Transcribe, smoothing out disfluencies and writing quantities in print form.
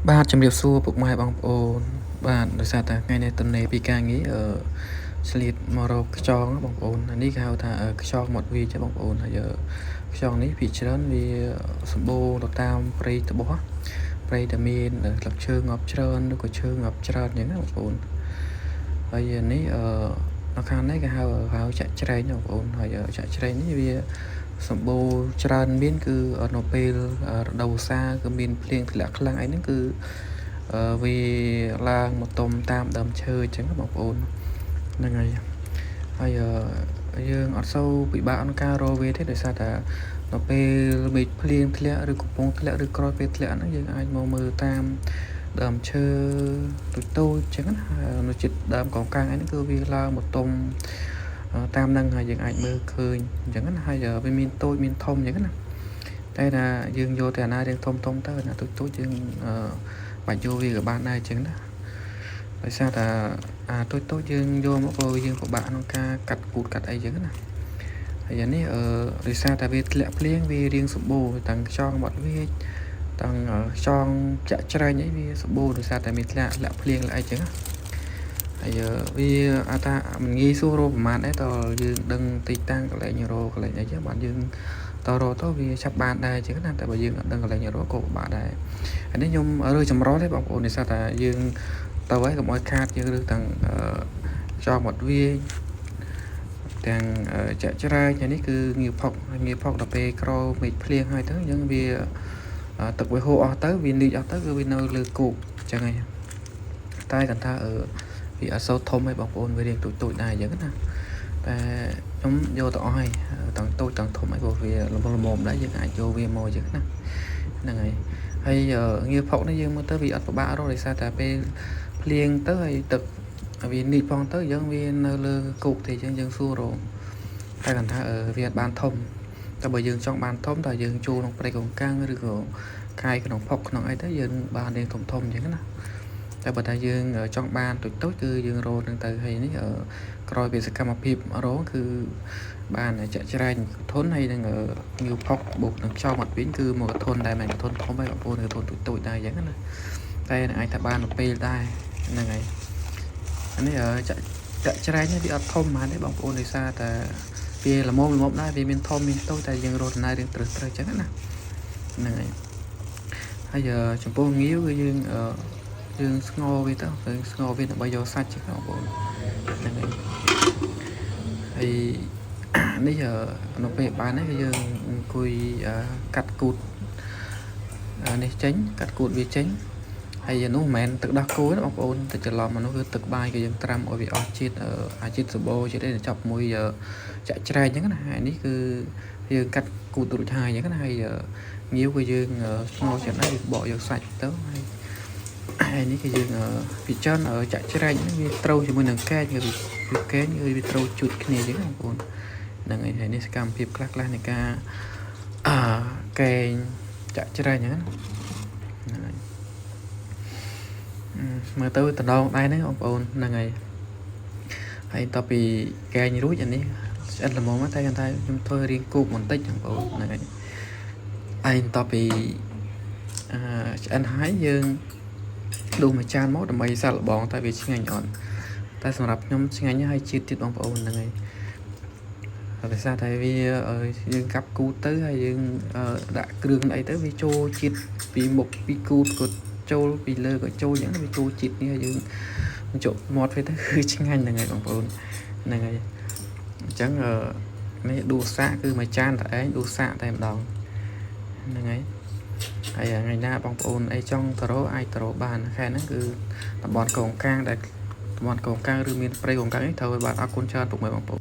បាទជំរាបសួរពុកម៉ែបងប្អូនបាទដោយសារតែថ្ងៃនេះទំនេរពីការងារឆ្លៀតមករកខ្យងបងប្អូននេះគេហៅថាខ្យងមាត់វាចាបងប្អូនហើយខ្យងនេះពីច្រើនវាសម្បូរទៅតាមព្រៃត្បោះព្រៃដែលមានស្លឹកឈើងាប់ច្រើនឬក៏ឈើងាប់ច្រើនអញ្ចឹងណាបងប្អូនហើយនេះនៅខាងនេះគេហៅចាក់ច្រែងបងប្អូនហើយចាក់ច្រែងនេះវាសម្បូរច្រើនមានគឺនៅពេលរដូវវស្សាគឺមានភ្លៀងធ្លាក់ខ្លាំងអីហ្នឹងគឺវាឡើងមកទុំតាមដើមឈើអញ្ចឹងបងប្អូនហ្នឹងហើយយើងអត់សូវពិបាកក្នុងការរកវាទេដោយសារតែនៅពេលមេឃភ្លៀងធ្លាក់ឬកំពុងធ្លាក់ឬក្រោយពេលធ្លាក់ហ្នឹងយើងអាចមកមើលតាមដើមឈើតូចៗអញ្ចឹងណានៅជិតដើមកោងកាងអីហ្នឹងគឺវាឡើងមកទុំតាមហ្នឹងហើយយើងអាចមើលឃើញអញ្ចឹងណាហើយវាមានតូចមានធំអញ្ចឹងណាតែថាយើងយកតែអាណារៀងធំទៅអាណាតូចយើងបាច់យកវាក៏បានដែរអញ្ចឹងណាដោយសារតែតូចយើងយកមកព្រោះយើងពិបាកក្នុងការកាត់គូតកាត់អីអញ្ចឹងណាហើយនេះដោយសារតែវាធ្លាក់ភ្លៀងវារៀងសម្បូរទាំងខ្យងមាត់វាទាំងខ្យងចាក់ច្រែងអីវាសម្បូរដោយសារតែមានធ្លាក់ភ្លៀងអីអញ្ចឹងណាហើយវាថាមិនងាយស្រួលរកប្រមាណដែរតើយើងដឹងទីតាំងកន្លែងរកកន្លែងអីចឹងបានយើងតរទៅវាចាប់បានដែរចឹងណាតែបើយើងអត់ដឹងកន្លែងរកក៏ពិបាកដែរហើយនេះខ្ញុំរើចម្រុះទេបងប្អូនដោយសារតែយើងទៅហើយកុំឲ្យខាតយើងរើទាំងខ្យងមាត់វាទាំងចាក់ច្រែងនេះគឺងាយផុកដល់ពេលក្រោយមេឃភ្លៀងហើយទៅអញ្ចឹងវាទឹកវាហូរអស់ទៅវាលីចអស់ទៅគឺវានៅលើគោកអញ្ចឹងហើយតែគាត់ថាវាអត់សូវធំទេបងប្អូនវារៀងតូចដែរអញ្ចឹងណាតែខ្ញុំយកទៅអស់ហើយទាំងតូចទាំងធំហើយព្រោះវាល្មមដែរយើងអាចយកវាមកអញ្ចឹងណាហ្នឹងហើយងារផុកនេះយើងមើលទៅវាអត់ពិបាករកដោយសារតែពេលភ្លៀងទៅហើយទឹកវានីកផងទៅអញ្ចឹងវានៅលើគោកទេអញ្ចឹងយើងសួររកតែគាត់ថាវាអត់បានធំតែបើយើងចង់បានធំតើយើងចូលក្នុងព្រៃកោងកាំងឬក៏កាយក្នុងផុកក្នុងអីទៅយើងបានរៀងធំអញ្ចឹងណាតែបើថាយើងចង់បានតូចគឺយើងរកនឹងទៅហើយនេះក្រោយពីសកម្មភាពរកគឺបានចាក់ច្រែងធន់ហើយនឹងងាវផុកបូកនឹងខ្យល់មាត់វិញគឺមកធន់ដែរមិនធន់ធំទេបងប្អូនគឺធន់តូចដែរអញ្ចឹងណាតែអាចថាបានទៅពេលដែរហ្នឹងហើយអានេះចាក់ច្រែងនេះវាអត់ធំហ្មងទេបងប្អូនដោយសារតែវាល្មមដែរវាមានធំមានតូចតែយើងរកដំណើររឿងត្រូវអញ្ចឹងណាហ្នឹងហើយចំពោះងាវគឺយើងស្ងោវាទៅយើងស្ងោវាដើម្បីយកសាច់ចឹងបងប្អូនហ្នឹងហើយនេះនៅពេលបាននេះគឺយើងអង្គុយកាត់គូតនេះចេញកាត់គូតវាចេញហើយនោះមិនមែនទឹកដោះគោទេបងប្អូនទឹកច្រឡំនោះគឺទឹកបាយក៏យើងត្រាំឲ្យវាអស់ជាតិជាតិសបោជាតិនេះចាប់មួយចាក់ច្រែងចឹងណាហើយនេះគឺយើងកាត់គូតរួចហើយចឹងណាហើយងាវគឺយើងស្ងោចិត្តហើយបកយកសាច់ទៅហើយនេះគឺយើងពិចារណាចាក់ច្រែងវាត្រូវជាមួយនឹងកែងគឺវាត្រូវជូតគ្នាចឹងបងប្អូនហ្នឹងហើយនេះសកម្មភាពខ្លះនៃការកែងចាក់ច្រែងហ្នឹងហើយមើលទៅតំណងដែរហ្នឹងបងប្អូនហ្នឹងហើយតពីកែងរួចអានេះឆ្អិនល្មមតែគាត់ថាខ្ញុំធ្វើរៀងគោកបន្តិចបងប្អូនហ្នឹងហើយតពីឆ្អិនហើយយើងដួសមួយចានមកដើម្បីសាកល្បងតែវាឆ្ងាញ់អត់តែសម្រាប់ខ្ញុំឆ្ងាញ់ហើយជាតិទៀតបងប្អូនហ្នឹងហើយដោយសារតែវាយើងកាប់គូតទៅហើយយើងដាក់គ្រឿងអីទៅវាចូលជាតិពីមុខពីគូតក៏ចូលពីលើក៏ចូលអញ្ចឹងវាចូលជាតិនេះហើយយើងជក់មាត់វាទៅគឺឆ្ងាញ់ហ្នឹងហើយបងប្អូនហ្នឹងហើយអញ្ចឹងនេះដួសសាកគឺមួយចានតែឯងដួសសាកតែម្ដងហ្នឹងហើយថ្ងៃណាបងប្អូនអីចង់ទៅរកអាចទៅរកបានខែហ្នឹងគឺតំបន់កោងកាងដែលតំបន់កោងកាងឬមានព្រៃកោងកាងនេះត្រូវឲ្យបានអរគុណច្រើនពុកម៉ែបងប្អូន